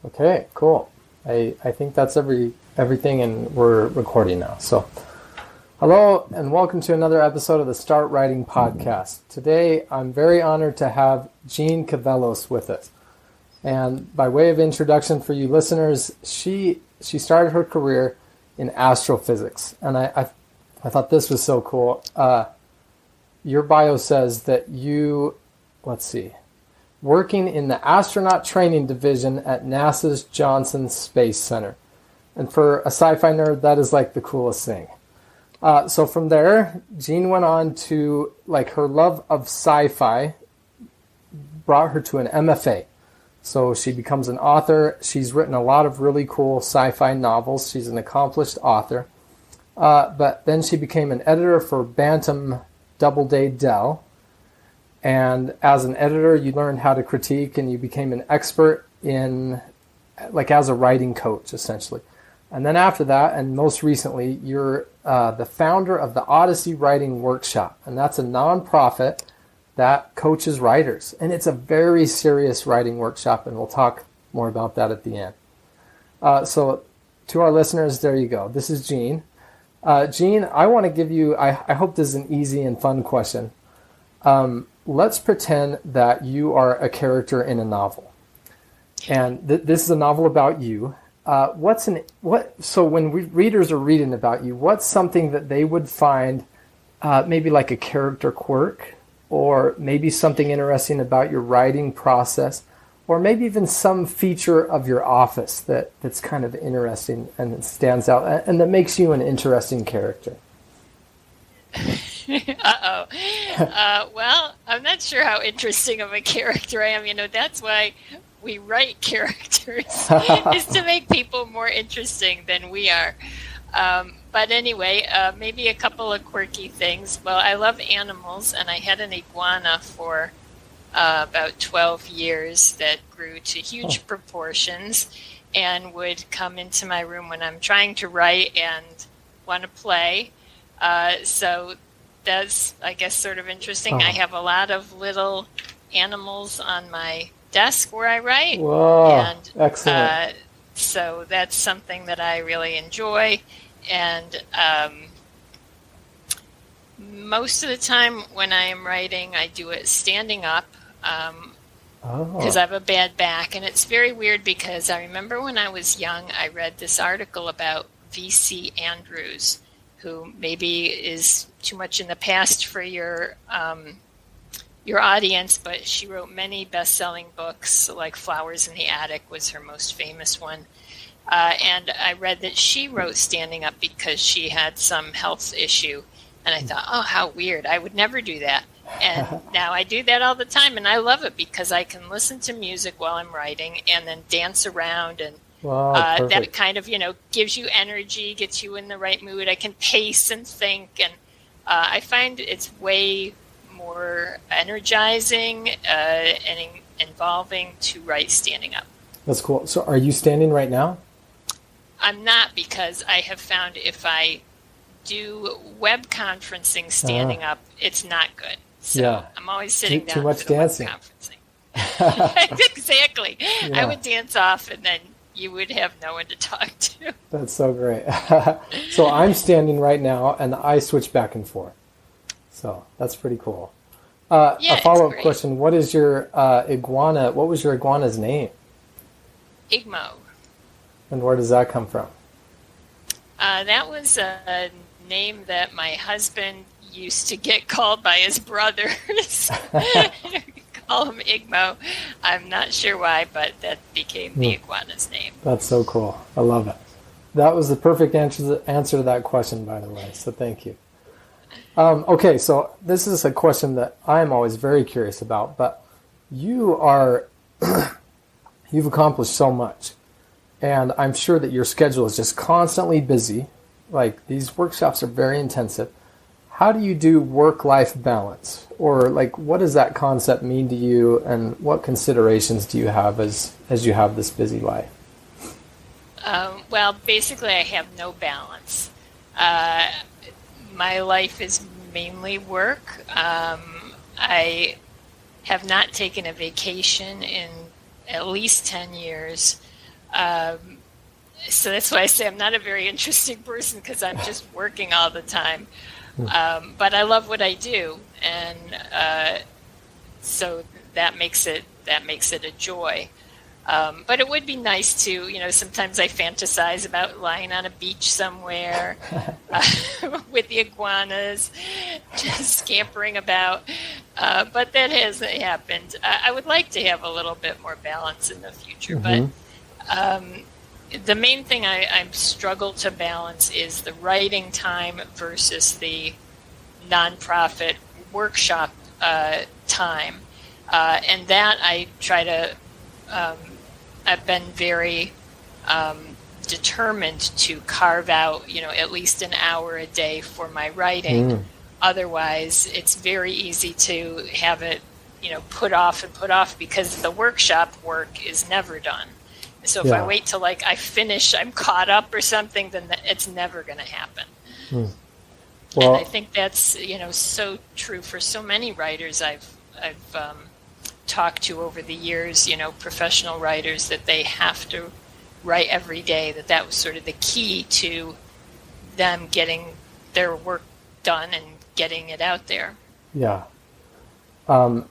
Okay, cool. I think that's everything, and we're recording now. So, hello and welcome to another episode of the Start Writing Podcast. Today, I'm very honored to have Jeanne Cavelos with us. And by way of introduction for you listeners, she started her career in astrophysics, and I thought this was so cool. Your bio says that you, working in the astronaut training division at NASA's Johnson Space Center. And for a sci-fi nerd, that is like the coolest thing. So from there, Jeanne went on to, her love of sci-fi brought her to an MFA. So she becomes an author. She's written a lot of really cool sci-fi novels. She's an accomplished author. But then she became an editor for Bantam Doubleday Dell. And as an editor, you learned how to critique, and you became an expert in, as a writing coach, essentially. And then after that, and most recently, you're the founder of the Odyssey Writing Workshop. And that's a nonprofit that coaches writers. And it's a very serious writing workshop, and we'll talk more about that at the end. So to our listeners, there you go. This is Jeanne. Jeanne, I want to give you, I hope this is an easy and fun question. Let's pretend that you are a character in a novel, and this is a novel about you. So when readers are reading about you, what's something that they would find maybe like a character quirk, or maybe something interesting about your writing process, or maybe even some feature of your office that's kind of interesting and that stands out and that makes you an interesting character? Uh-oh. Well, I'm not sure how interesting of a character I am. That's why we write characters, is to make people more interesting than we are. But anyway, maybe a couple of quirky things. Well, I love animals, and I had an iguana for about 12 years that grew to huge proportions and would come into my room when I'm trying to write and want to play. So that's, I guess, sort of interesting. I have a lot of little animals on my desk where I write. Whoa, and excellent. So that's something that I really enjoy. And most of the time when I am writing, I do it standing up because I have a bad back. And it's very weird because I remember when I was young, I read this article about V.C. Andrews, who maybe is too much in the past for your audience, but she wrote many best-selling books, like Flowers in the Attic was her most famous one. And I read that she wrote standing up because she had some health issue. And I thought, oh, how weird. I would never do that. And now I do that all the time, and I love it because I can listen to music while I'm writing and then dance around, and wow, that kind of, gives you energy, gets you in the right mood. I can pace and think, and I find it's way more energizing and involving to write standing up. That's cool. So are you standing right now? I'm not, because I have found if I do web conferencing standing up, it's not good. So yeah. I'm always sitting down. Too much dancing. Web conferencing. Exactly. Yeah. I would dance off, and then you would have no one to talk to. That's so great. So I'm standing right now, and I switch back and forth. So that's pretty cool. A follow-up question. What is your iguana? What was your iguana's name? Igmo. And where does that come from? That was a name that my husband used to get called by his brothers. Call him Igmo. I'm not sure why, but that became the iguana's name. That's so cool. I love it. That was the perfect answer to that question, by the way, so thank you. Okay, so this is a question that I'm always very curious about, but you've accomplished so much, and I'm sure that your schedule is just constantly busy. Like, these workshops are very intensive. How do you do work-life balance? Or, what does that concept mean to you, and what considerations do you have as you have this busy life? Well, basically, I have no balance. My life is mainly work. I have not taken a vacation in at least 10 years. So that's why I say I'm not a very interesting person, because I'm just working all the time. But I love what I do, and so that makes it a joy. But it would be nice to, sometimes I fantasize about lying on a beach somewhere with the iguanas, just scampering about. But that hasn't happened. I would like to have a little bit more balance in the future. But the main thing I struggle to balance is the writing time versus the nonprofit workshop time. And that I try to... I've been very determined to carve out, at least an hour a day for my writing. Otherwise, it's very easy to have it, put off and put off, because the workshop work is never done. So if I wait till I finish, I'm caught up or something, then it's never going to happen. Well, and I think that's, so true for so many writers I've talked to over the years, professional writers, that they have to write every day, that was sort of the key to them getting their work done and getting it out there. Yeah. Where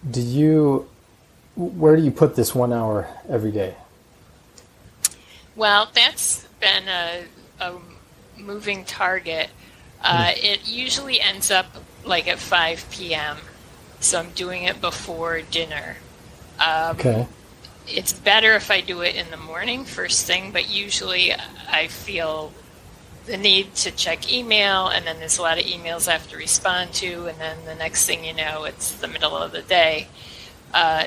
do you put this 1 hour every day? Well, that's been a moving target. It usually ends up at 5 p.m., so I'm doing it before dinner. Okay. It's better if I do it in the morning, first thing, but usually I feel the need to check email, and then there's a lot of emails I have to respond to, and then the next thing you know, it's the middle of the day.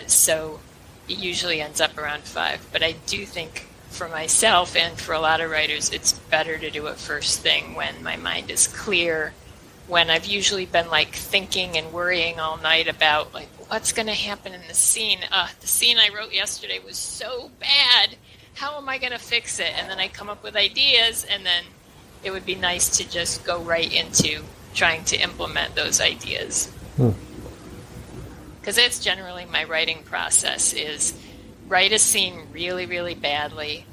So it usually ends up around 5. But I do think for myself and for a lot of writers, it's better to do it first thing when my mind is clear, when I've usually been thinking and worrying all night about what's going to happen in the scene. The scene I wrote yesterday was so bad. How am I going to fix it? And then I come up with ideas, and then it would be nice to just go right into trying to implement those ideas. Because that's generally my writing process, is write a scene really, really badly,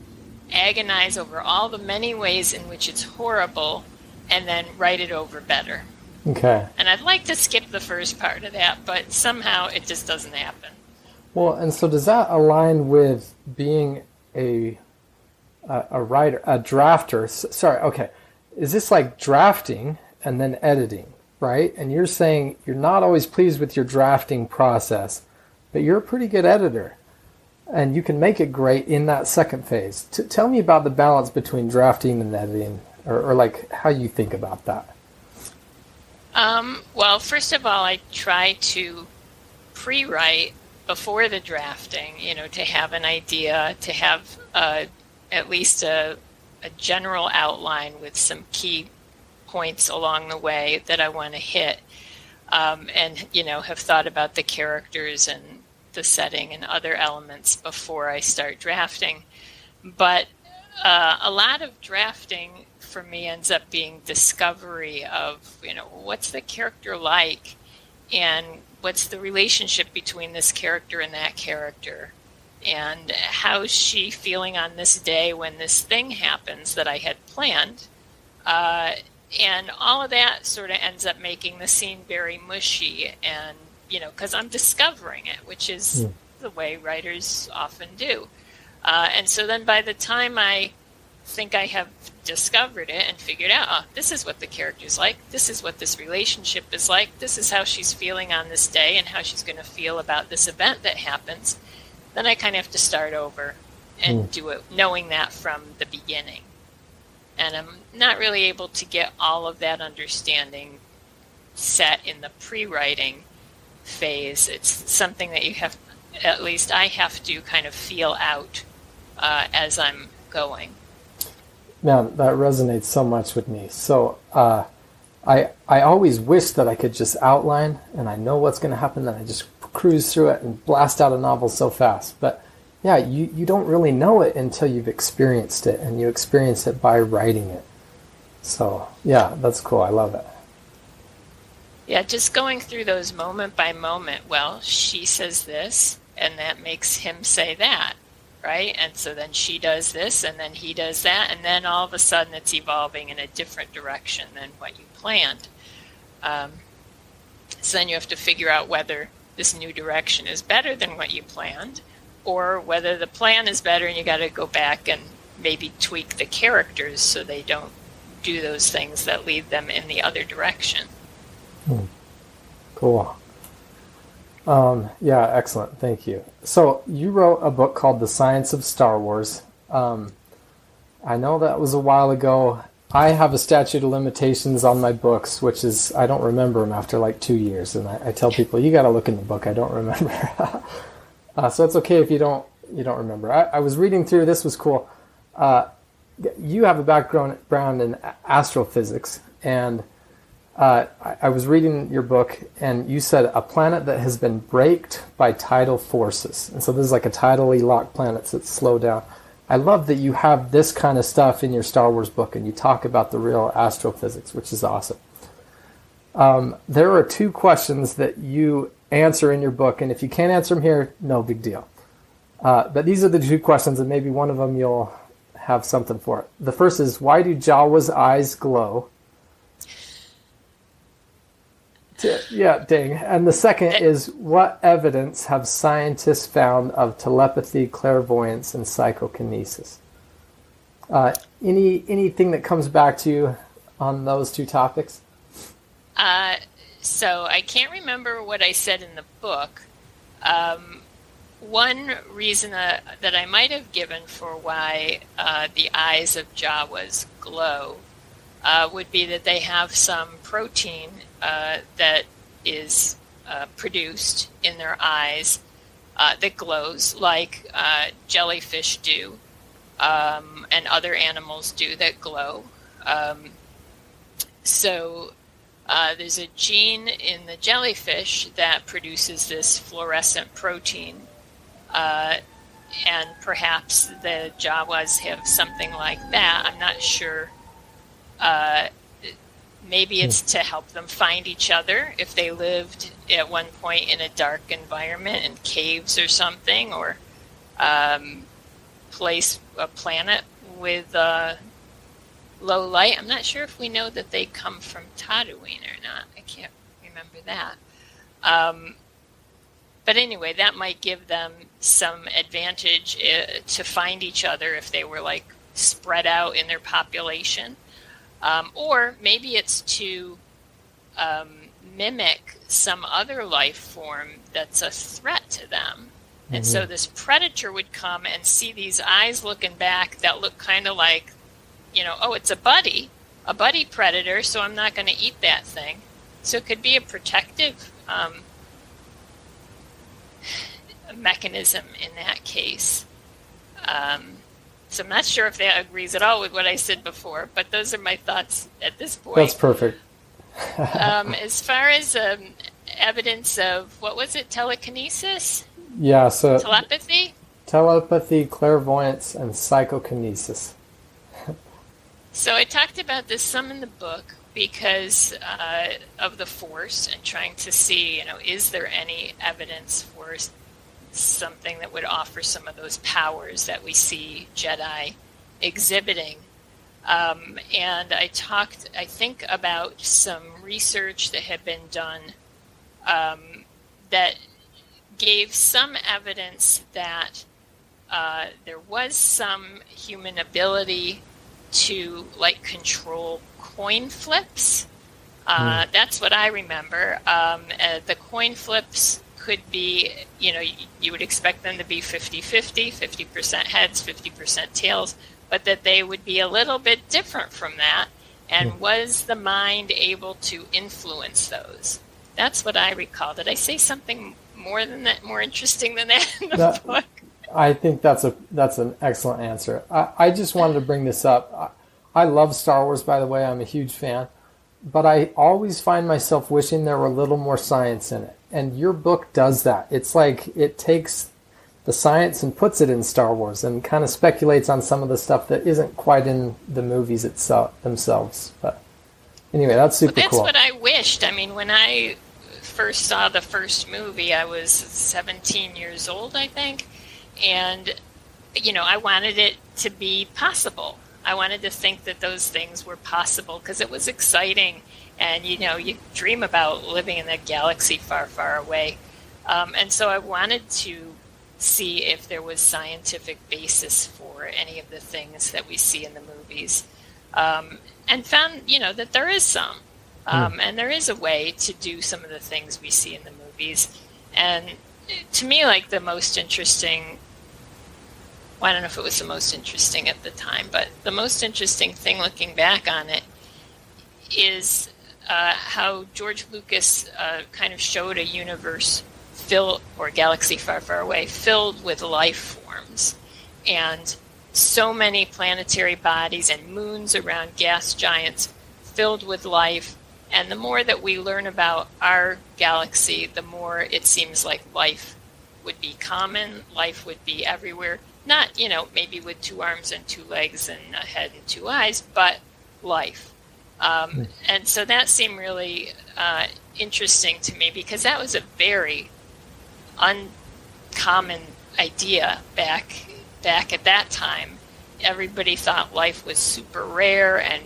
agonize over all the many ways in which it's horrible, and then write it over better. Okay. And I'd like to skip the first part of that, but somehow it just doesn't happen. Well, and so does that align with being a writer, a drafter? Sorry, okay. Is this like drafting and then editing, right? And you're saying you're not always pleased with your drafting process, but you're a pretty good editor, and you can make it great in that second phase. Tell me about the balance between drafting and editing, or how you think about that. Well, first of all, I try to pre-write before the drafting, to have an idea, to have at least a general outline with some key points along the way that I want to hit, and, have thought about the characters and the setting and other elements before I start drafting. But a lot of drafting for me ends up being discovery of, what's the character like, and what's the relationship between this character and that character, and how's she feeling on this day when this thing happens that I had planned. And all of that sort of ends up making the scene very mushy, and, because I'm discovering it, which is the way writers often do. And so then by the time I think I have discovered it and figured out, this is what the character's like, this is what this relationship is like, this is how she's feeling on this day and how she's going to feel about this event that happens, then I kind of have to start over and do it knowing that from the beginning. And I'm not really able to get all of that understanding set in the pre-writing phase. It's something that you have, at least I have to kind of feel out as I'm going. Man, that resonates so much with me. So I always wish that I could just outline and I know what's going to happen, and I just cruise through it and blast out a novel so fast. But yeah, you don't really know it until you've experienced it, and you experience it by writing it. So yeah, that's cool. I love it. Yeah, just going through those moment by moment. Well, she says this, and that makes him say that, right? And so then she does this, and then he does that, and then all of a sudden it's evolving in a different direction than what you planned. So then you have to figure out whether this new direction is better than what you planned, or whether the plan is better and you got to go back and maybe tweak the characters so they don't do those things that lead them in the other direction. Cool. Yeah, excellent. Thank you. So you wrote a book called The Science of Star Wars. I know that was a while ago. I have a statute of limitations on my books, which is, I don't remember them after like 2 years. And I tell people, you got to look in the book. I don't remember. So it's okay if you don't remember. I was reading through, this was cool. You have a background in astrophysics, and I was reading your book, and you said a planet that has been braked by tidal forces. And so this is like a tidally locked planets that slow down. I love that you have this kind of stuff in your Star Wars book, and you talk about the real astrophysics, which is awesome. There are 2 questions that you answer in your book, and if you can't answer them here, no big deal. But these are the 2 questions, and maybe one of them you'll have something for it. The first is, why do Jawa's eyes glow? Yeah, dang. And the second is, what evidence have scientists found of telepathy, clairvoyance, and psychokinesis? Anything that comes back to you on those 2 topics? So I can't remember what I said in the book. One reason that I might have given for why the eyes of Jawas glow would be that they have some protein that is produced in their eyes that glows, like jellyfish do, and other animals do that glow. So there's a gene in the jellyfish that produces this fluorescent protein, and perhaps the Jawas have something like that. I'm not sure. Maybe it's to help them find each other if they lived at one point in a dark environment in caves or something, or place a planet with low light. I'm not sure if we know that they come from Tatooine or not. I can't remember that. But anyway, that might give them some advantage to find each other if they were like spread out in their population. Or maybe it's to mimic some other life form that's a threat to them. And so this predator would come and see these eyes looking back that look kind of like, oh, it's a buddy predator, so I'm not going to eat that thing. So it could be a protective mechanism in that case. So I'm not sure if that agrees at all with what I said before, but those are my thoughts at this point. That's perfect. As far as evidence of, what was it, telekinesis? Yeah, so... Telepathy? Telepathy, clairvoyance, and psychokinesis. So I talked about this some in the book because of the Force and trying to see, is there any evidence for something that would offer some of those powers that we see Jedi exhibiting. And I talked, I think, about some research that had been done that gave some evidence that there was some human ability to, control coin flips. That's what I remember. The coin flips could be, you would expect them to be 50-50, 50% heads, 50% tails, but that they would be a little bit different from that. And was the mind able to influence those? That's what I recall. Did I say something more than that, more interesting than that in the book? I think that's an excellent answer. I just wanted to bring this up. I love Star Wars, by the way. I'm a huge fan. But I always find myself wishing there were a little more science in it. And your book does that. It's like it takes the science and puts it in Star Wars and kind of speculates on some of the stuff that isn't quite in the movies themselves. But Anyway, that's super That's cool. what I wished. I mean, when I first saw the first movie, I was 17 years old, I think. And, I wanted it to be possible. I wanted to think that those things were possible because it was exciting. And, you dream about living in a galaxy far, far away. And so I wanted to see if there was scientific basis for any of the things that we see in the movies. And found, that there is some. And there is a way to do some of the things we see in the movies. And to me, like the most interesting, well, I don't know if it was the most interesting at the time, but the most interesting thing looking back on it is how George Lucas kind of showed a universe or galaxy far, far away, filled with life forms. And so many planetary bodies and moons around gas giants filled with life. And the more that we learn about our galaxy, the more it seems like life would be common, life would be everywhere. Not, maybe with 2 arms and 2 legs and a head and 2 eyes, but life. And so that seemed really interesting to me because that was a very uncommon idea back at that time. Everybody thought life was super rare and,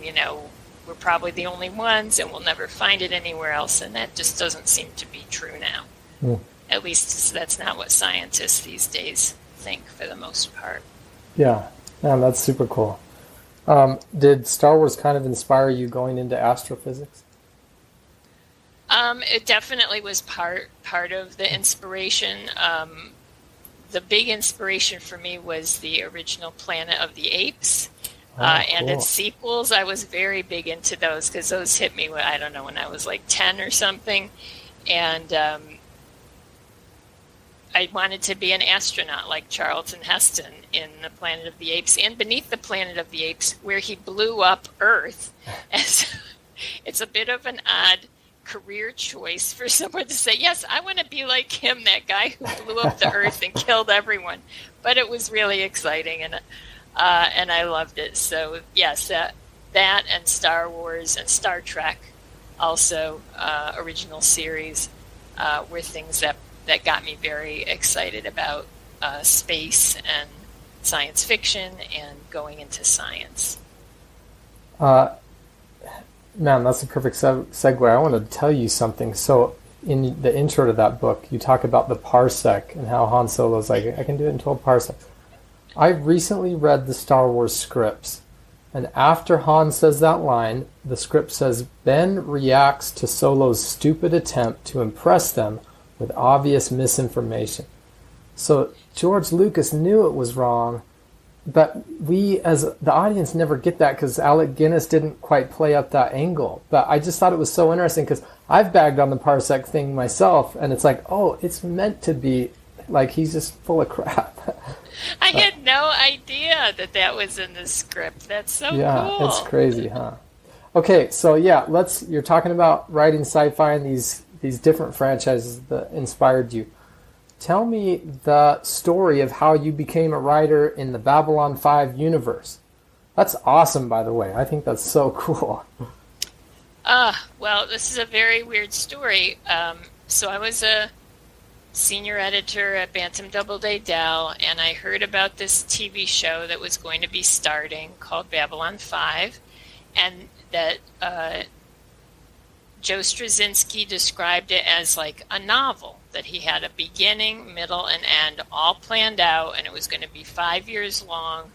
we're probably the only ones and we'll never find it anywhere else. And that just doesn't seem to be true now. At least that's not what scientists these days think for the most part. Yeah, that's super cool. Did Star Wars kind of inspire you going into astrophysics? It definitely was part of the inspiration. The big inspiration for me was the original Planet of the Apes. And its sequels. I was very big into those because those hit me, I don't know, when I was like 10 or something. And I wanted to be an astronaut like Charlton Heston in the Planet of the Apes and Beneath the Planet of the Apes, where he blew up Earth. And so it's a bit of an odd career choice for someone to say, yes, I want to be like him, that guy who blew up the Earth and killed everyone. But it was really exciting, and I loved it. So yes, that and Star Wars and Star Trek, also original series, were things that got me very excited about space and science fiction and going into science. Man, that's a perfect segue. I want to tell you something. So in the intro to that book, you talk about the parsec and how Han Solo's like, I can do it in 12 parsecs. I recently read the Star Wars scripts, and after Han says that line, the script says, Ben reacts to Solo's stupid attempt to impress them with obvious misinformation. So George Lucas knew it was wrong, but we as the audience never get that because Alec Guinness didn't quite play up that angle. But I just thought it was so interesting because I've bagged on the parsec thing myself, and it's like, oh, it's meant to be like he's just full of crap. I had no idea that was in the script. That's so cool. Yeah, it's crazy, huh? Okay, so yeah, you're talking about writing sci-fi and these different franchises that inspired you. Tell me the story of how you became a writer in the Babylon 5 universe. That's awesome, by the way. I think that's so cool. Well, this is a very weird story. So I was a senior editor at Bantam Doubleday Dell, and I heard about this TV show that was going to be starting called Babylon 5, and that Joe Straczynski described it as like a novel, that he had a beginning, middle, and end all planned out, and it was going to be 5 years long.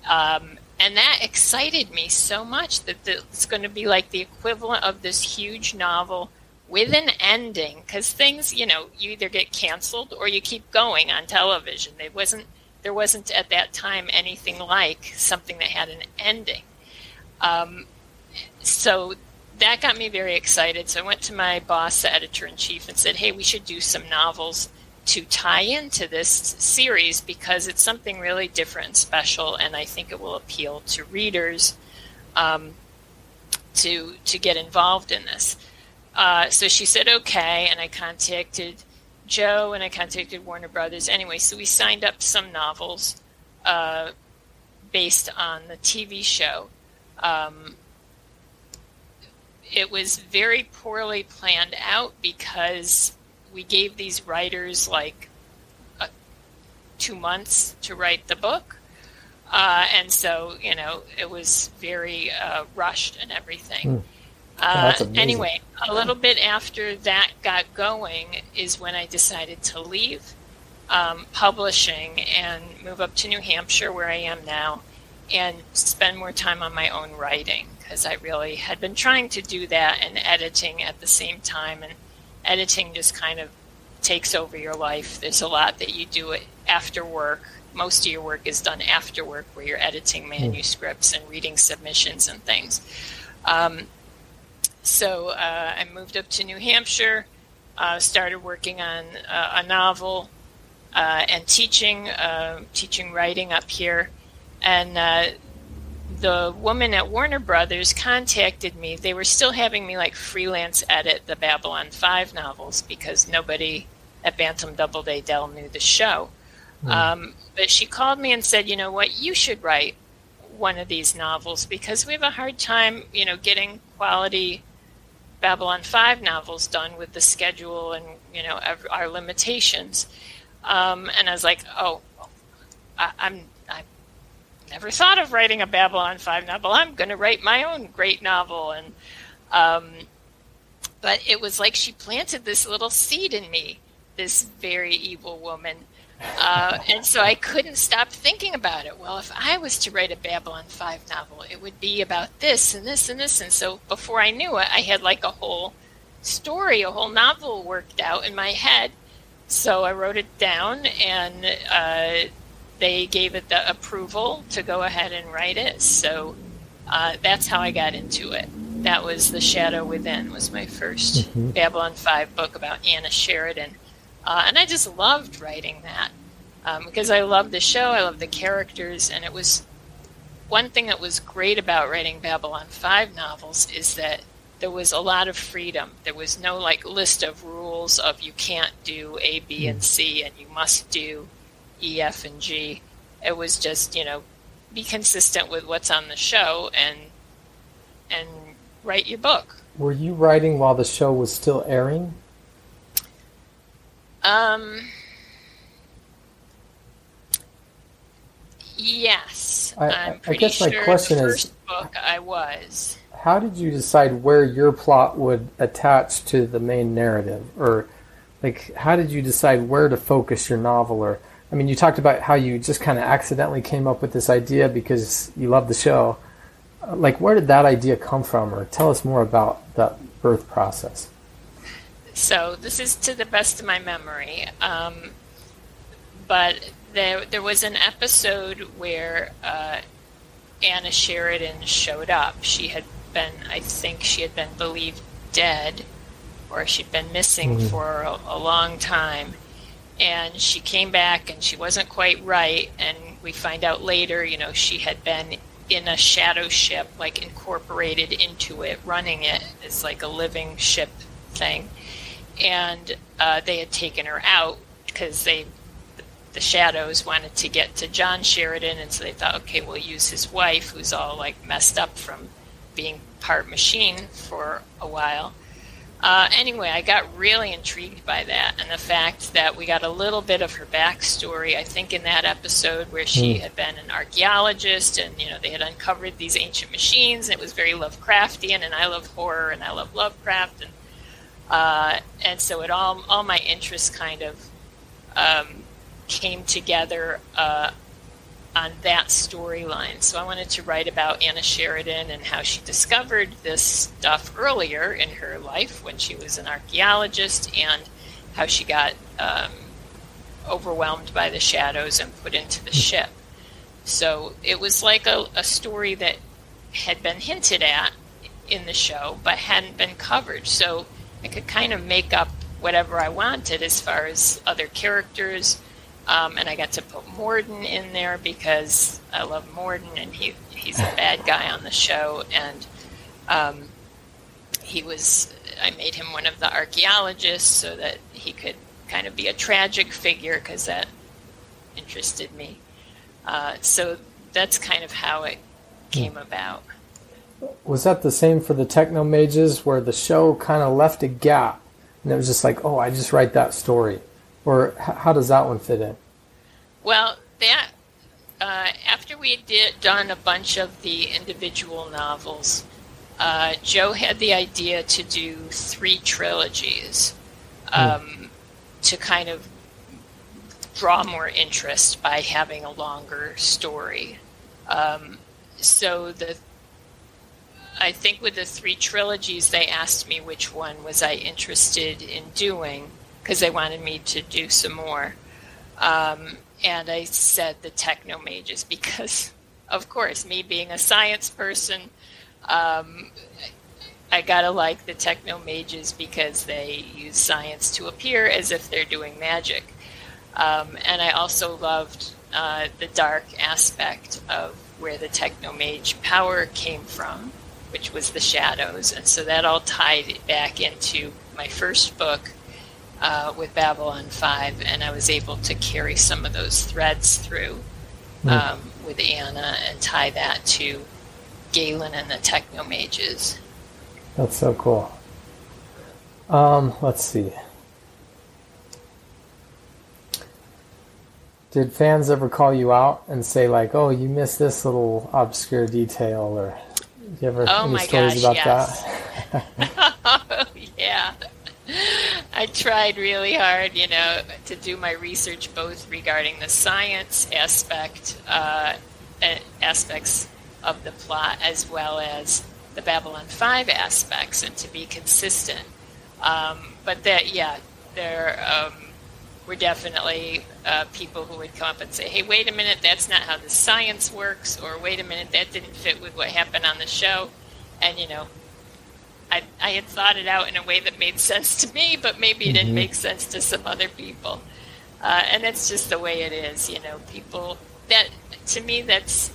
And that excited me so much that it's going to be like the equivalent of this huge novel with an ending, because things, you either get canceled or you keep going on television. There wasn't at that time anything like something that had an ending. So that got me very excited. So I went to my boss, the editor-in-chief, and said, hey, we should do some novels to tie into this series because it's something really different and special, and I think it will appeal to readers to get involved in this. So she said, okay, and I contacted Joe, and I contacted Warner Brothers. Anyway, so we signed up some novels based on the TV show. it was very poorly planned out because we gave these writers like 2 months to write the book. And so, it was very rushed and everything. Anyway, a little bit after that got going is when I decided to leave publishing and move up to New Hampshire, where I am now, and spend more time on my own writing, because I really had been trying to do that and editing at the same time. And editing just kind of takes over your life. There's a lot that you do it after work. Most of your work is done after work, where you're editing manuscripts and reading submissions and things. So I moved up to New Hampshire, started working on a novel and teaching writing up here. And the woman at Warner Brothers contacted me. They were still having me like freelance edit the Babylon 5 novels because nobody at Bantam Doubleday Dell knew the show. But she called me and said, you know what, you should write one of these novels because we have a hard time, getting quality Babylon 5 novels done with the schedule and, our limitations. And I was like, I never thought of writing a Babylon 5 novel. I'm going to write my own great novel. And but it was like she planted this little seed in me, this very evil woman. And so I couldn't stop thinking about it. Well, if I was to write a Babylon 5 novel, it would be about this and this and this. And so before I knew it, I had like a whole story, a whole novel worked out in my head. So I wrote it down, and they gave it the approval to go ahead and write it. So that's how I got into it. That was The Shadow Within, was my first Babylon 5 book about Anna Sheridan. And I just loved writing that because I loved the show, I loved the characters, and it was one thing that was great about writing Babylon 5 novels is that there was a lot of freedom. There was no like list of rules of you can't do A, B, and C, and you must do E, F, and G. It was just, be consistent with what's on the show and write your book. Were you writing while the show was still airing? Yes. I guess my question the is, first book I was. How did you decide where your plot would attach to the main narrative? Or, like, how did you decide where to focus your novel? Or, I mean, you talked about how you just kind of accidentally came up with this idea because you love the show. Like, where did that idea come from? Or tell us more about that birth process. So this is to the best of my memory. But there was an episode where Anna Sheridan showed up. I think she had been believed dead, or she'd been missing for a long time. And she came back and she wasn't quite right. And we find out later, she had been in a shadow ship, like incorporated into it, running it as like a living ship thing. And they had taken her out because the Shadows wanted to get to John Sheridan, and so they thought, okay, we'll use his wife, who's all like messed up from being part machine for a while. Anyway, I got really intrigued by that, and the fact that we got a little bit of her backstory, I think, in that episode where she had been an archaeologist, and they had uncovered these ancient machines, and it was very Lovecraftian, and I love horror, and I love Lovecraft, and so it all my interests kind of came together on that storyline. So I wanted to write about Anna Sheridan and how she discovered this stuff earlier in her life when she was an archaeologist, and how she got overwhelmed by the Shadows and put into the ship. So it was like a story that had been hinted at in the show but hadn't been covered. So I could kind of make up whatever I wanted as far as other characters. And I got to put Morden in there because I love Morden, and he's a bad guy on the show. And I made him one of the archaeologists so that he could kind of be a tragic figure because that interested me. So that's kind of how it came about. was that the same for the Techno Mages, where the show kind of left a gap, and it was just like, oh, I just write that story? Or how does that one fit in? Well, that after we done a bunch of the individual novels, Joe had the idea to do 3 trilogies to kind of draw more interest by having a longer story. So I think with the 3 trilogies, they asked me which one was I interested in doing, because they wanted me to do some more. And I said the Techno Mages because, of course, me being a science person, I gotta like the Techno Mages because they use science to appear as if they're doing magic. And I also loved the dark aspect of where the Techno Mage power came from, which was the shadows. And so that all tied back into my first book with Babylon 5, and I was able to carry some of those threads through with Anna and tie that to Galen and the Techno Mages. That's so cool. Let's see. Did fans ever call you out and say, like, oh, you missed this little obscure detail, or do you ever any stories about that? Oh, yeah. I tried really hard, to do my research both regarding the science aspects of the plot as well as the Babylon 5 aspects, and to be consistent. But that, there were definitely people who would come up and say, hey, wait a minute, that's not how the science works, or wait a minute, that didn't fit with what happened on the show. And, I had thought it out in a way that made sense to me, but maybe it didn't make sense to some other people. And that's just the way it is, people, that, to me, that's,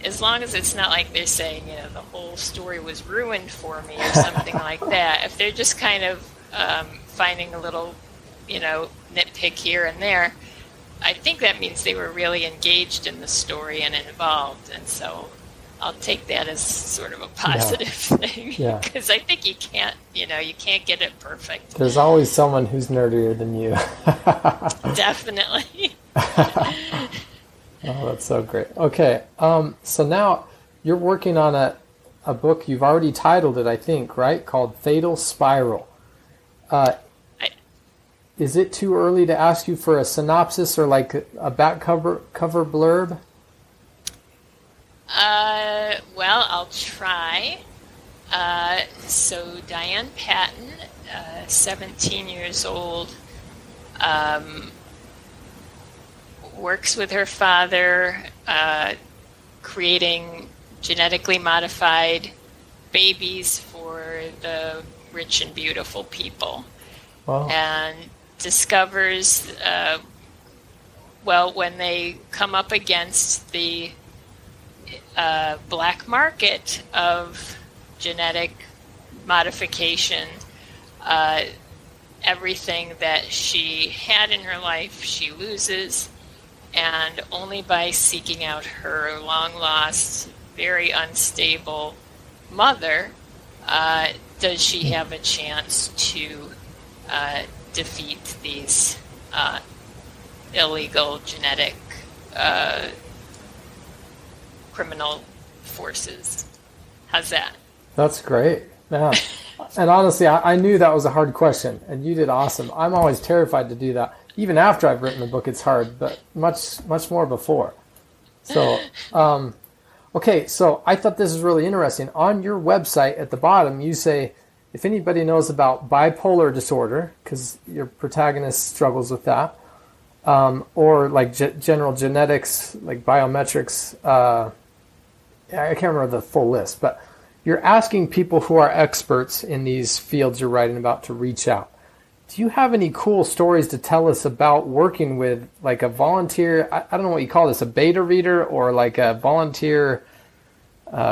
as long as it's not like they're saying, the whole story was ruined for me or something like that. If they're just kind of finding a little, nitpick here and there, I think that means they were really engaged in the story and involved. And so I'll take that as sort of a positive thing. Yeah. Because I think you can't get it perfect. There's always someone who's nerdier than you. Definitely. Oh, that's so great. Okay, so now you're working on a book. You've already titled it, I think, right? Called Fatal Spiral. Is it too early to ask you for a synopsis or like a back cover blurb? Well, I'll try. So Diane Patton, 17 years old, works with her father, creating genetically modified babies for the rich and beautiful people. Wow. And discovers, when they come up against the black market of genetic modification, everything that she had in her life she loses, and only by seeking out her long-lost, very unstable mother does she have a chance to defeat these illegal genetic criminal forces. How's that? That's great. Yeah. And honestly, I knew that was a hard question, and you did awesome. I'm always terrified to do that. Even after I've written the book, it's hard, but much more before. So, okay, so I thought this was really interesting. On your website at the bottom, you say, if anybody knows about bipolar disorder, because your protagonist struggles with that, or like general genetics, like biometrics, I can't remember the full list, but you're asking people who are experts in these fields you're writing about to reach out. Do you have any cool stories to tell us about working with like a volunteer, I don't know what you call this, a beta reader or like a volunteer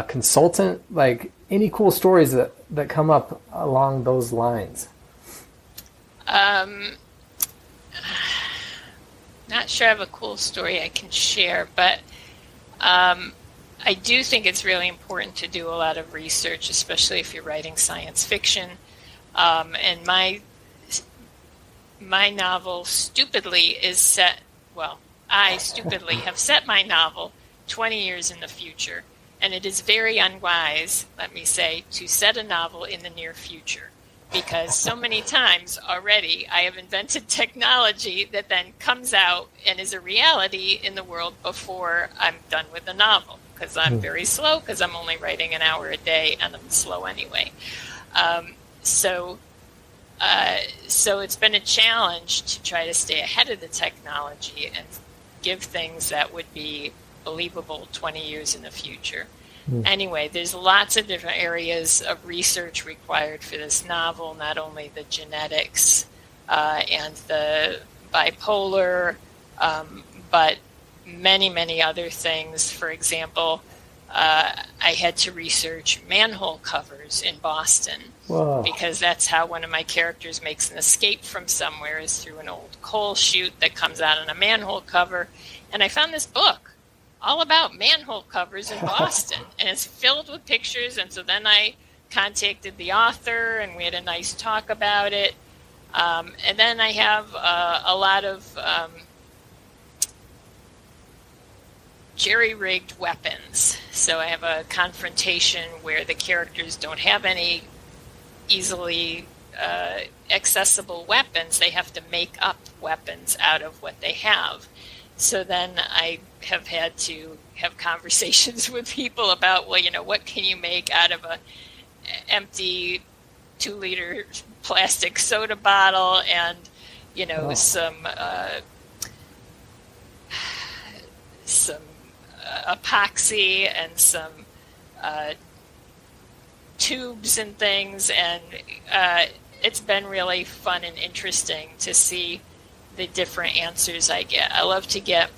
consultant? Like any cool stories that come up along those lines? Not sure I have a cool story I can share, but I do think it's really important to do a lot of research, especially if you're writing science fiction. And my novel stupidly is set, well, I stupidly have set my novel 20 years in the future. And it is very unwise, let me say, to set a novel in the near future. Because so many times already I have invented technology that then comes out and is a reality in the world before I'm done with the novel. Because I'm very slow, because I'm only writing an hour a day, and I'm slow anyway. So it's been a challenge to try to stay ahead of the technology and give things that would be believable 20 years in the future. Anyway, there's lots of different areas of research required for this novel, not only the genetics and the bipolar, but many, many other things. For example, I had to research manhole covers in Boston. Whoa. Because that's how one of my characters makes an escape from somewhere, is through an old coal chute that comes out on a manhole cover. And I found this book all about manhole covers in Boston, and it's filled with pictures. And so then I contacted the author, and we had a nice talk about it. And then I have a lot of jerry-rigged weapons. So I have a confrontation where the characters don't have any easily accessible weapons. They have to make up weapons out of what they have. So then I have had to have conversations with people about, well, what can you make out of a empty 2-liter plastic soda bottle and, some epoxy and some tubes and things. And it's been really fun and interesting to see the different answers I get. I love to get,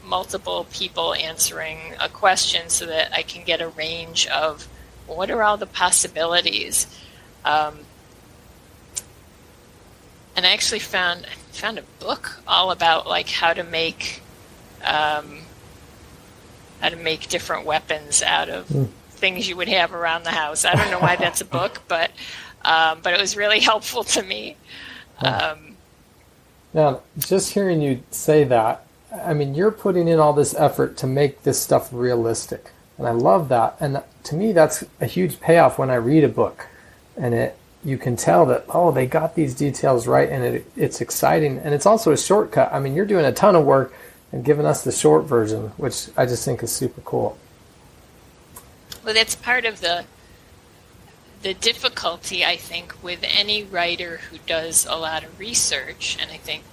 multiple people answering a question so that I can get a range of what are all the possibilities. And I actually found a book all about how to make different weapons out of things you would have around the house. I don't know why that's a book, but it was really helpful to me. Now, just hearing you say that, I mean, you're putting in all this effort to make this stuff realistic. And I love that. And to me, that's a huge payoff when I read a book. And you can tell that, they got these details right, and it's exciting. And it's also a shortcut. I mean, you're doing a ton of work and giving us the short version, which I just think is super cool. Well, that's part of the difficulty, I think, with any writer who does a lot of research. And I think,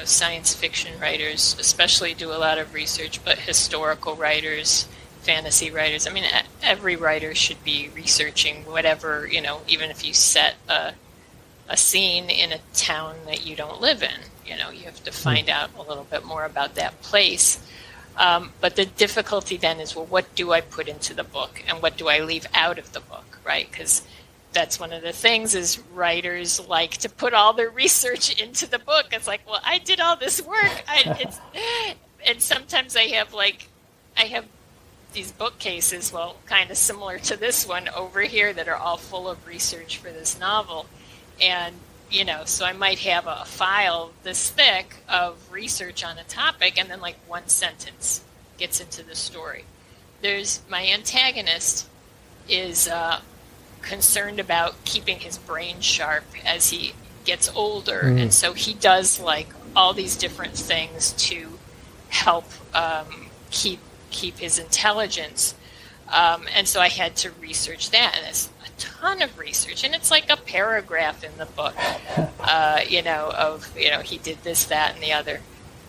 science fiction writers especially do a lot of research, but historical writers, fantasy writers, I mean, every writer should be researching whatever, even if you set a scene in a town that you don't live in, you have to find out a little bit more about that place. But the difficulty then is, well, what do I put into the book and what do I leave out of the book, right? Because that's one of the things is writers like to put all their research into the book. It's like, well, I did all this work. And sometimes I have these bookcases, well, kind of similar to this one over here, that are all full of research for this novel. And, so I might have a file this thick of research on a topic, and then one sentence gets into the story. There's my antagonist is concerned about keeping his brain sharp as he gets older, and so he does all these different things to help keep his intelligence, and so I had to research that, and it's a ton of research, and it's like a paragraph in the book, he did this, that, and the other,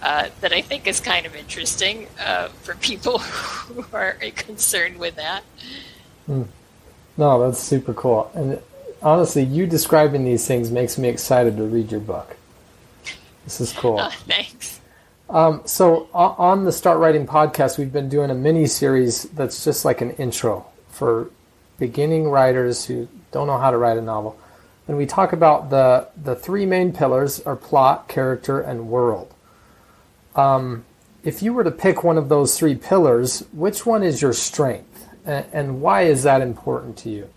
that I think is kind of interesting for people who are concerned with that. No, that's super cool. And honestly, you describing these things makes me excited to read your book. This is cool. Oh, thanks. So on the Start Writing podcast, we've been doing a mini-series that's just like an intro for beginning writers who don't know how to write a novel. And we talk about the three main pillars are plot, character, and world. if you were to pick one of those three pillars, which one is your strength, and why is that important to you?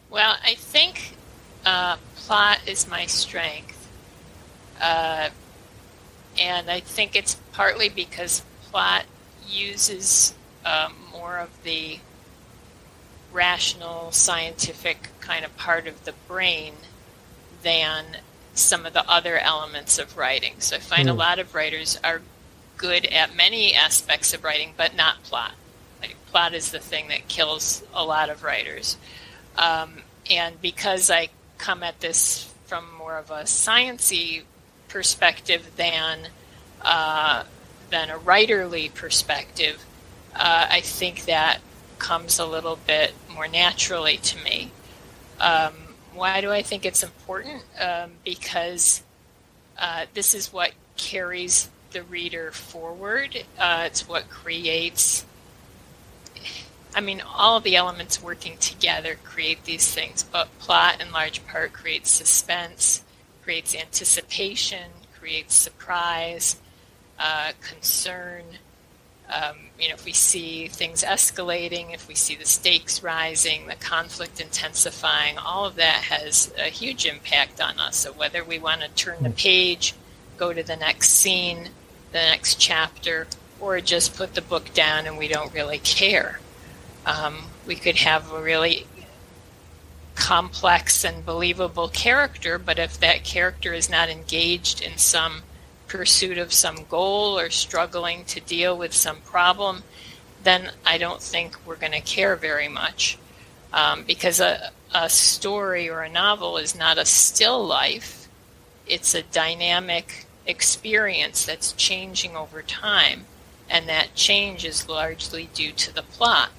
Well, I think plot is my strength, and I think it's partly because plot uses more of the rational, scientific kind of part of the brain than some of the other elements of writing. So I find a lot of writers are good at many aspects of writing, but not plot. Like, plot is the thing that kills a lot of writers. And because I come at this from more of a sciencey perspective than a writerly perspective, I think that comes a little bit more naturally to me. Why do I think it's important? Because this is what carries the reader forward. It's what creates, all of the elements working together create these things, but plot in large part creates suspense, creates anticipation, creates surprise, concern. If we see things escalating, if we see the stakes rising, the conflict intensifying, all of that has a huge impact on us. So whether we want to turn the page, go to the next scene, the next chapter, or just put the book down and we don't really care. We could have a really complex and believable character, but if that character is not engaged in some pursuit of some goal or struggling to deal with some problem, then I don't think we're going to care very much. Because a story or a novel is not a still life. It's a dynamic experience that's changing over time, and that change is largely due to the plot.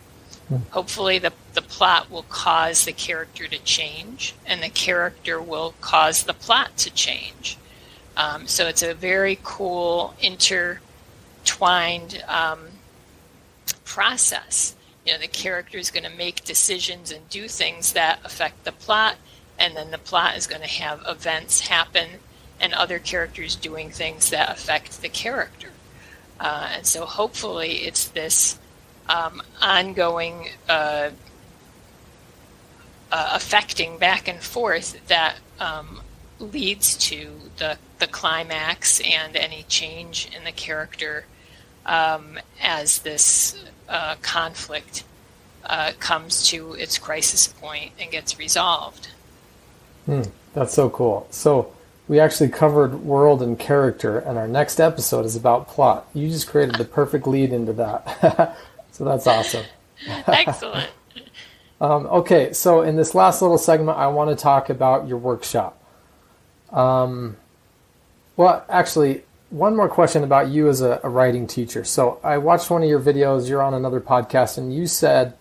Hopefully the plot will cause the character to change, and the character will cause the plot to change. So it's a very cool, intertwined process. The character is going to make decisions and do things that affect the plot, and then the plot is going to have events happen and other characters doing things that affect the character. And so hopefully it's this ongoing affecting back and forth that leads to the climax and any change in the character as this conflict comes to its crisis point and gets resolved. That's so cool. So we actually covered world and character, and our next episode is about plot. You just created the perfect lead into that. So that's awesome. Excellent. Okay, so in this last little segment, I want to talk about your workshop. Well, actually, one more question about you as a writing teacher. So I watched one of your videos, you're on another podcast, and you said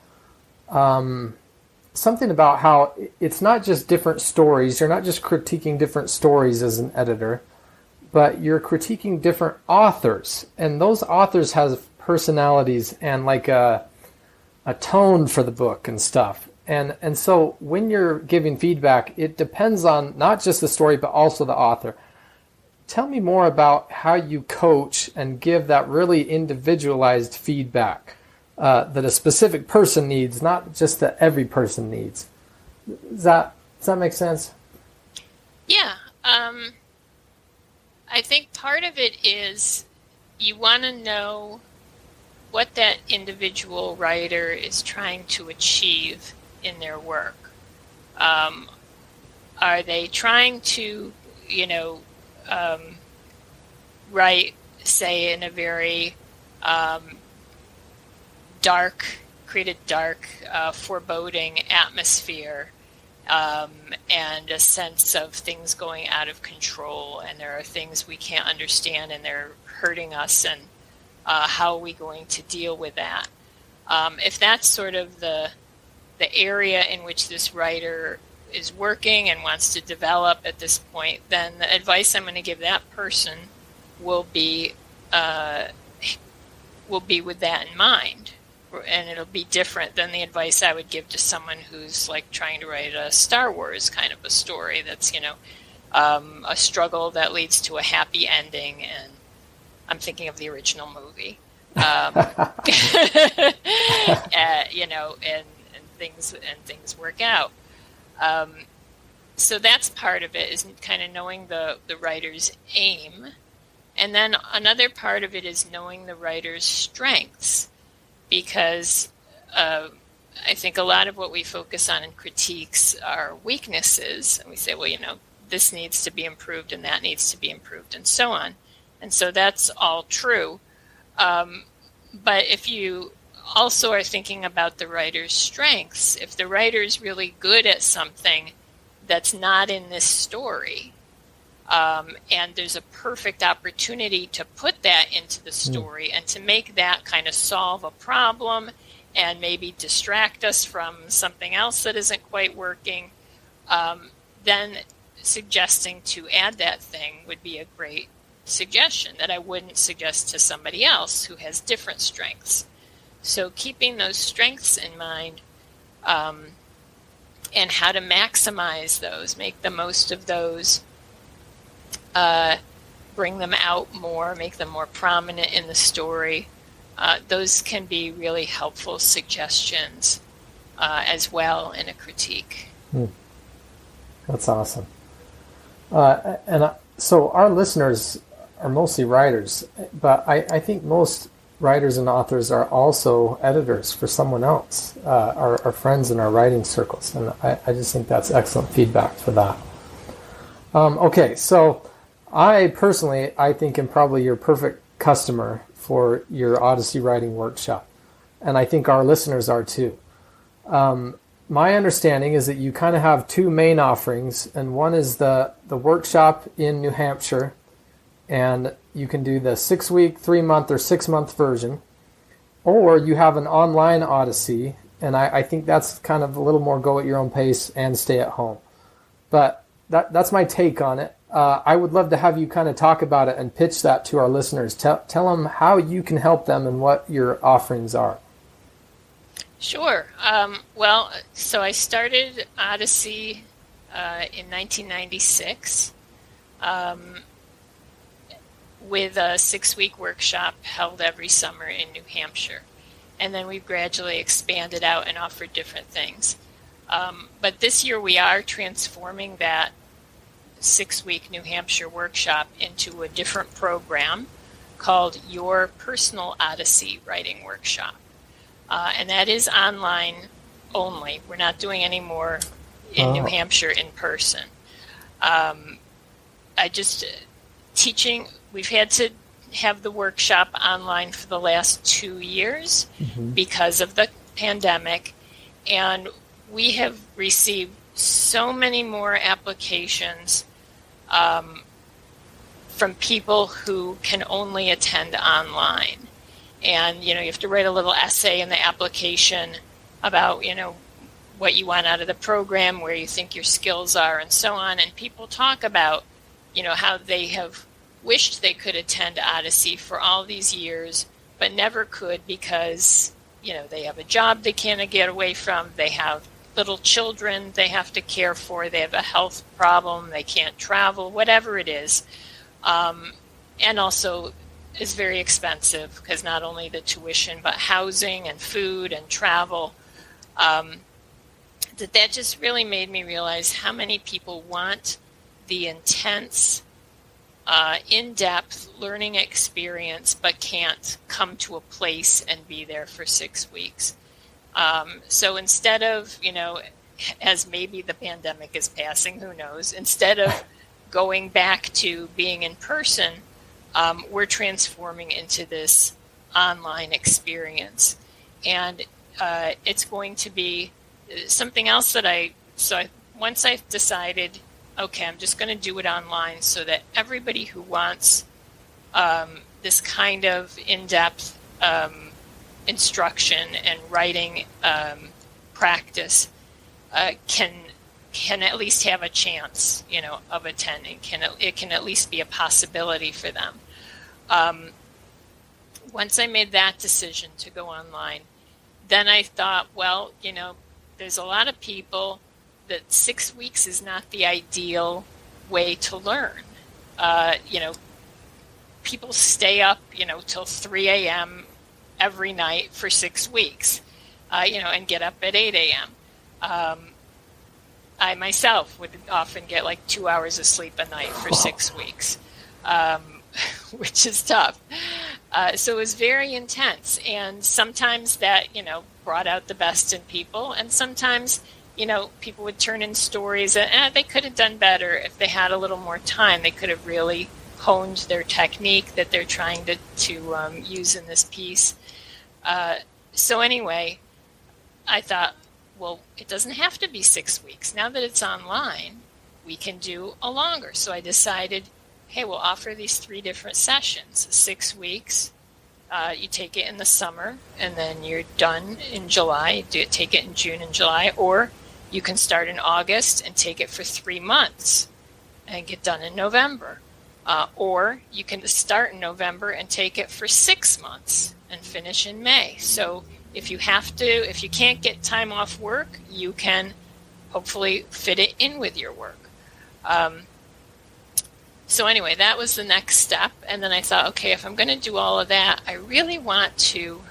something about how it's not just different stories, you're not just critiquing different stories as an editor, but you're critiquing different authors. And those authors have personalities and like a tone for the book and stuff. And so when you're giving feedback, it depends on not just the story, but also the author. Tell me more about how you coach and give that really individualized feedback that a specific person needs, not just that every person needs. Does that make sense? Yeah. I think part of it is you want to know what that individual writer is trying to achieve in their work. Are they trying to, write, say, in a very create a dark, foreboding atmosphere, and a sense of things going out of control, and there are things we can't understand and they're hurting us, and how are we going to deal with that? If that's sort of the area in which this writer is working and wants to develop at this point, then the advice I'm going to give that person will be with that in mind, and it'll be different than the advice I would give to someone who's like trying to write a Star Wars kind of a story that's a struggle that leads to a happy ending, and I'm thinking of the original movie. You know, and things work out. So that's part of it, is kind of knowing the writer's aim. And then another part of it is knowing the writer's strengths, because I think a lot of what we focus on in critiques are weaknesses. And we say, well, you know, this needs to be improved and that needs to be improved and so on. And so that's all true. But if you also are thinking about the writer's strengths, if the writer is really good at something that's not in this story, and there's a perfect opportunity to put that into the story and to make that kind of solve a problem and maybe distract us from something else that isn't quite working, then suggesting to add that thing would be a great suggestion that I wouldn't suggest to somebody else who has different strengths. So keeping those strengths in mind, and how to maximize those, make the most of those, bring them out more, make them more prominent in the story. Those can be really helpful suggestions as well in a critique. That's awesome. So our listeners are mostly writers, but I think most writers and authors are also editors for someone else, our friends in our writing circles. And I just think that's excellent feedback for that. Okay, so I personally, I think I'm probably your perfect customer for your Odyssey Writing Workshop. And I think our listeners are too. My understanding is that you kind of have two main offerings, and one is the workshop in New Hampshire, and you can do the 6-week, 3-month, or 6-month version, or you have an online Odyssey, and I think that's kind of a little more go at your own pace and stay at home. But that's my take on it. I would love to have you kind of talk about it and pitch that to our listeners. Tell them how you can help them and what your offerings are. Sure. Well, so I started Odyssey in 1996 with a 6-week workshop held every summer in New Hampshire. And then we've gradually expanded out and offered different things. But this year we are transforming that 6-week New Hampshire workshop into a different program called Your Personal Odyssey Writing Workshop. And that is online only. We're not doing any more in New Hampshire in person. We've had to have the workshop online for the last 2 years because of the pandemic. And we have received so many more applications from people who can only attend online. And, you know, you have to write a little essay in the application about, you know, what you want out of the program, where you think your skills are, and so on. And people talk about, you know, how they have wished they could attend Odyssey for all these years, but never could because, you know, they have a job they can't get away from. They have little children they have to care for. They have a health problem. They can't travel, whatever it is. And also, is very expensive because not only the tuition, but housing and food and travel. That just really made me realize how many people want the intense, in-depth learning experience, but can't come to a place and be there for 6 weeks. So instead of, you know, as maybe the pandemic is passing, who knows, instead of going back to being in person, we're transforming into this online experience. And it's going to be something else that once I've decided, okay, I'm just going to do it online so that everybody who wants this kind of in-depth instruction and writing practice can at least have a chance, you know, of attending. It can at least be a possibility for them. Once I made that decision to go online, then I thought, well, you know, there's a lot of people that 6 weeks is not the ideal way to learn. People stay up, till 3 a.m. every night for 6 weeks, and get up at 8 a.m. I myself would often get like 2 hours of sleep a night for 6 weeks, which is tough. So it was very intense. And sometimes that, brought out the best in people. And sometimes, people would turn in stories and they could have done better if they had a little more time. They could have really honed their technique that they're trying to use in this piece. So anyway, I thought, well, it doesn't have to be 6 weeks. Now that it's online, we can do a longer. So I decided, hey, we'll offer these 3 different sessions, 6 weeks. You take it in the summer, and then you're done in July. Take it in June and July, or you can start in August and take it for 3 months and get done in November. Or you can start in November and take it for 6 months and finish in May. So if you can't get time off work, you can hopefully fit it in with your work. So anyway, that was the next step. And then I thought, okay, if I'm going to do all of that, I really want to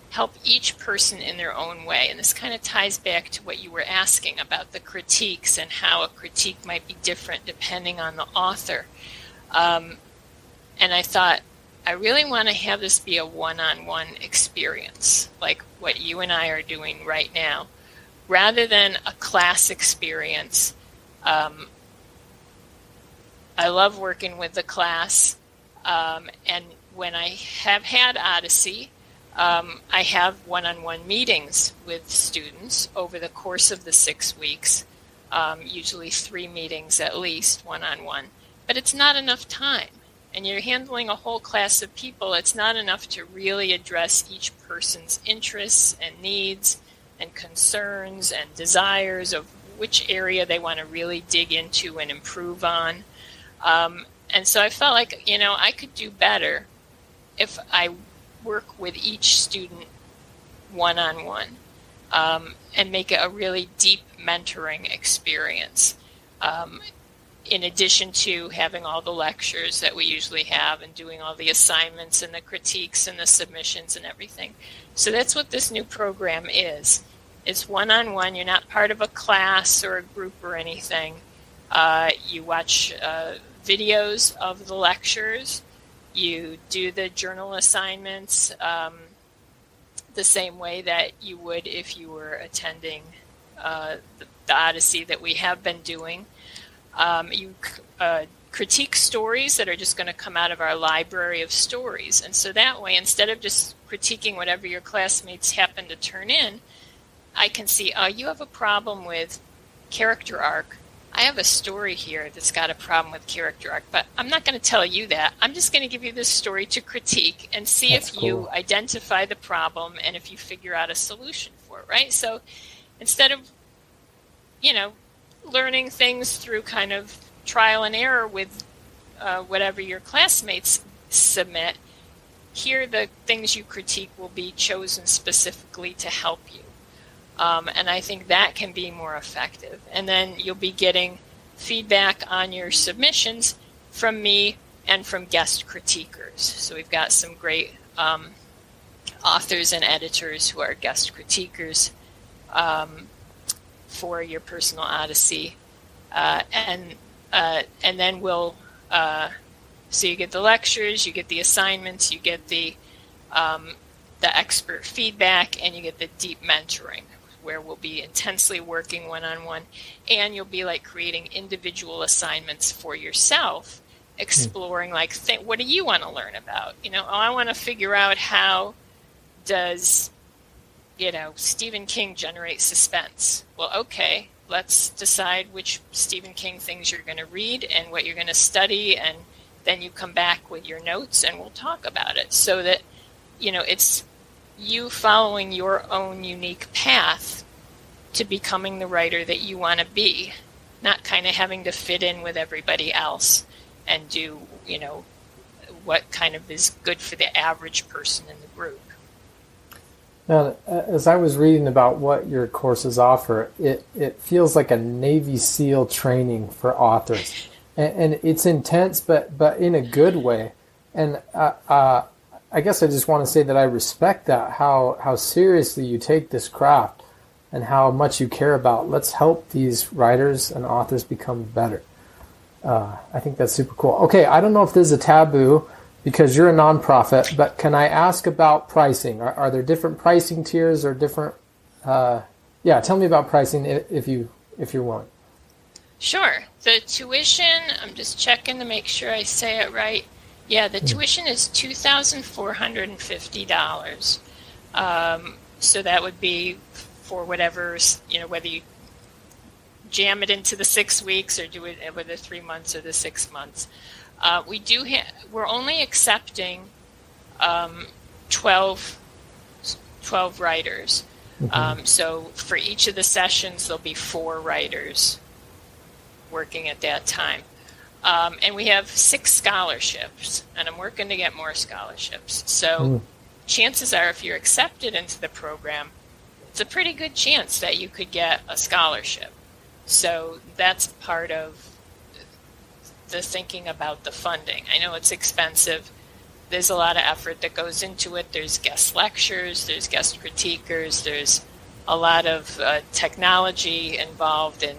help each person in their own way. And this kind of ties back to what you were asking about the critiques and how a critique might be different depending on the author. And I thought, I really want to have this be a one-on-one experience, like what you and I are doing right now, rather than a class experience. I love working with the class, and when I have had Odyssey, I have one-on-one meetings with students over the course of the 6 weeks, usually 3 meetings at least, one-on-one, but it's not enough time. And you're handling a whole class of people, it's not enough to really address each person's interests and needs and concerns and desires of which area they want to really dig into and improve on. And so I felt like, I could do better if I work with each student one-on-one, and make it a really deep mentoring experience. In addition to having all the lectures that we usually have and doing all the assignments and the critiques and the submissions and everything. So that's what this new program is. It's one-on-one. You're not part of a class or a group or anything. You watch videos of the lectures. You do the journal assignments the same way that you would if you were attending the Odyssey that we have been doing. You critique stories that are just going to come out of our library of stories. And so that way, instead of just critiquing whatever your classmates happen to turn in, I can see, oh, you have a problem with character arc. I have a story here that's got a problem with character arc, but I'm not going to tell you that. I'm just going to give you this story to critique and see if you identify the problem and if you figure out a solution for it, right? So instead of, learning things through kind of trial and error with whatever your classmates submit, here the things you critique will be chosen specifically to help you. And I think that can be more effective. And then you'll be getting feedback on your submissions from me and from guest critiquers. So we've got some great authors and editors who are guest critiquers for your personal Odyssey. And then we'll, so you get the lectures, you get the assignments, you get the expert feedback, and you get the deep mentoring, where we'll be intensely working one-on-one, and you'll be like creating individual assignments for yourself, exploring like, what do you want to learn about? I want to figure out how does, Stephen King generate suspense. Well, okay, let's decide which Stephen King things you're going to read and what you're going to study, and then you come back with your notes and we'll talk about it, so that, it's you following your own unique path to becoming the writer that you want to be, not kind of having to fit in with everybody else and do, what kind of is good for the average person in the group. Now, as I was reading about what your courses offer, it feels like a Navy SEAL training for authors, and it's intense, but in a good way. And I guess I just want to say that I respect that, how seriously you take this craft, and how much you care about let's help these writers and authors become better. I think that's super cool. Okay, I don't know if this is a taboo, because you're a nonprofit, but can I ask about pricing? Are there different pricing tiers or different? Tell me about pricing if you're willing. Sure. The tuition, I'm just checking to make sure I say it right. Yeah, the tuition is $2,450. So that would be for whatever, whether you jam it into the 6 weeks or do it over the 3 months or the 6 months. We're only accepting 12 writers. Mm-hmm. So for each of the sessions, there'll be 4 writers working at that time. And we have 6 scholarships, and I'm working to get more scholarships. So chances are, if you're accepted into the program, it's a pretty good chance that you could get a scholarship. So that's part of the thinking about the funding. I know it's expensive. There's a lot of effort that goes into it. There's guest lectures, there's guest critiquers, there's a lot of technology involved in,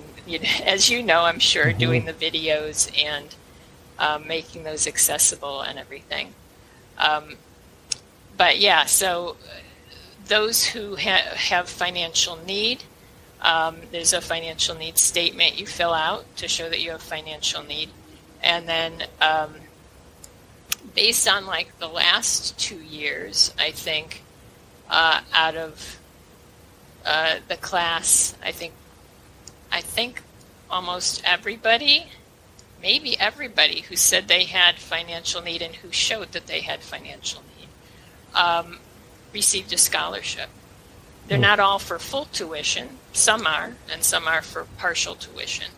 as you know, I'm sure, doing the videos and making those accessible and everything. But yeah, so those who have financial need, there's a financial need statement you fill out to show that you have financial need. And then based on like the last 2 years, I think out of the class, I think almost everybody, maybe everybody who said they had financial need and who showed that they had financial need received a scholarship. They're not all for full tuition. Some are, and some are for partial tuition.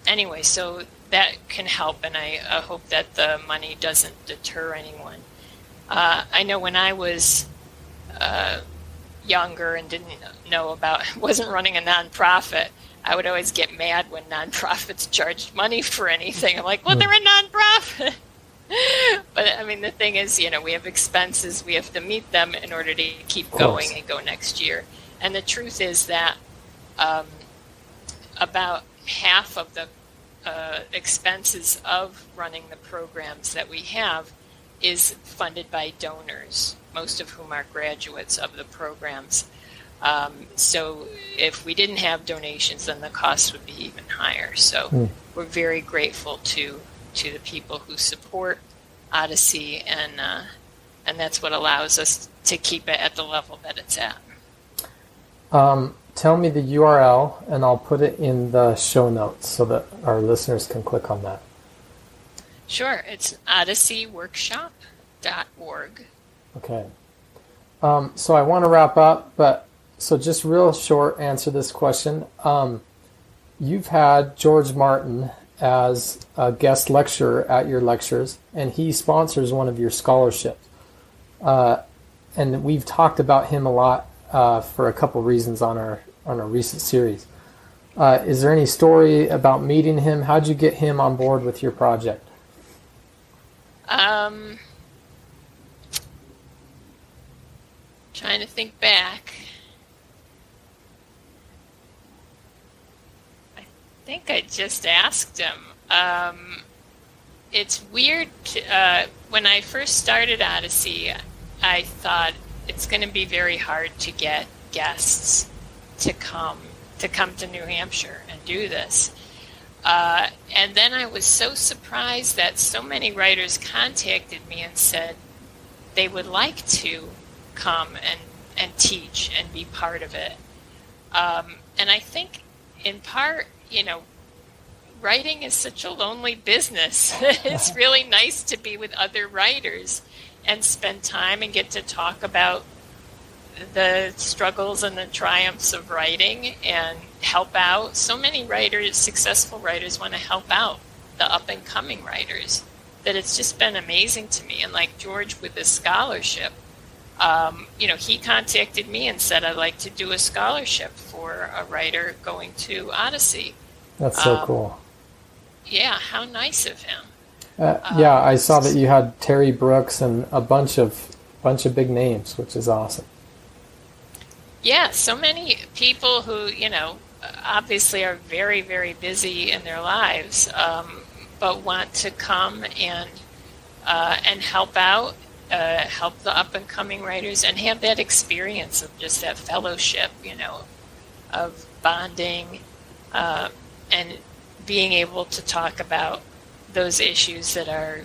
Anyway, so that can help, and I hope that the money doesn't deter anyone. I know when I was younger and wasn't running a nonprofit, I would always get mad when nonprofits charged money for anything. I'm like, well, they're a nonprofit. But I mean, the thing is, we have expenses. We have to meet them in order to keep going and go next year. And the truth is that about half of the expenses of running the programs that we have is funded by donors, most of whom are graduates of the programs. So if we didn't have donations, then the cost would be even higher. So we're very grateful to the people who support Odyssey, and that's what allows us to keep it at the level that it's at. Tell me the URL, and I'll put it in the show notes so that our listeners can click on that. Sure. It's OdysseyWorkshop.org. Okay. So I want to wrap up, but so just real short answer this question. You've had George Martin as a guest lecturer at your lectures, and he sponsors one of your scholarships. And we've talked about him a lot for a couple reasons on our recent series. Is there any story about meeting him? How'd you get him on board with your project? Trying to think back. I think I just asked him. It's weird. When I first started Odyssey, I thought it's going to be very hard to get guests to come to New Hampshire and do this. And then I was so surprised that so many writers contacted me and said they would like to come and teach and be part of it. And I think in part, writing is such a lonely business. It's really nice to be with other writers and spend time and get to talk about the struggles and the triumphs of writing and help out. So many writers, successful writers, want to help out the up-and-coming writers, that it's just been amazing to me. And like George with his scholarship, he contacted me and said, I'd like to do a scholarship for a writer going to Odyssey. That's so cool. Yeah, how nice of him. Yeah, I saw that you had Terry Brooks and a bunch of big names, which is awesome. Yeah, so many people who, obviously are very, very busy in their lives, but want to come and help out, help the up-and-coming writers, and have that experience of just that fellowship, of bonding and being able to talk about those issues that are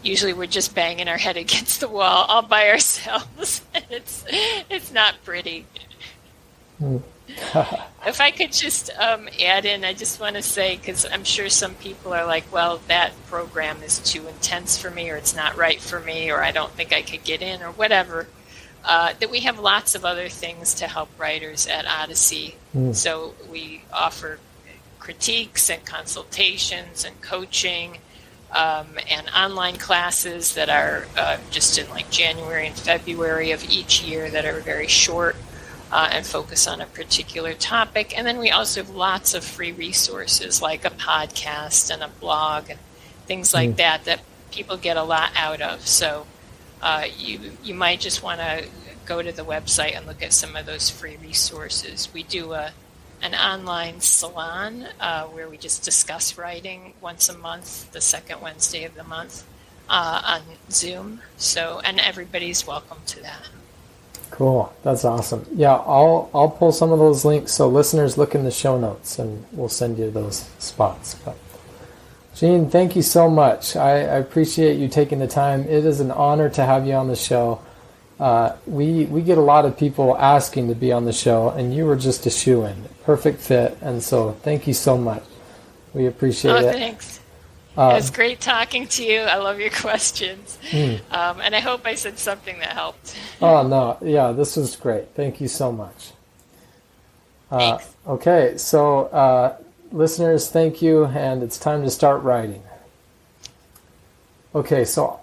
usually we're just banging our head against the wall all by ourselves. It's not pretty. If I could just add in, I just want to say, because I'm sure some people are like, well, that program is too intense for me, or it's not right for me, or I don't think I could get in, or whatever, that we have lots of other things to help writers at Odyssey. So we offer critiques and consultations and coaching and online classes that are just in like January and February of each year that are very short and focus on a particular topic. And then we also have lots of free resources like a podcast and a blog and things like that people get a lot out of. So you might just want to go to the website and look at some of those free resources. We do an online salon where we just discuss writing once a month, the second Wednesday of the month, on Zoom. And everybody's welcome to that. Cool. That's awesome. Yeah, I'll pull some of those links, so listeners look in the show notes and we'll send you those spots. But Jeanne, thank you so much. I appreciate you taking the time. It is an honor to have you on the show. We get a lot of people asking to be on the show, and you were just a shoo-in. Perfect fit, and so thank you so much. We appreciate it. Thanks. It was great talking to you. I love your questions. And I hope I said something that helped. Oh, no. Yeah, this was great. Thank you so much. Thanks. Okay, so listeners, thank you, and it's time to start writing. Okay, so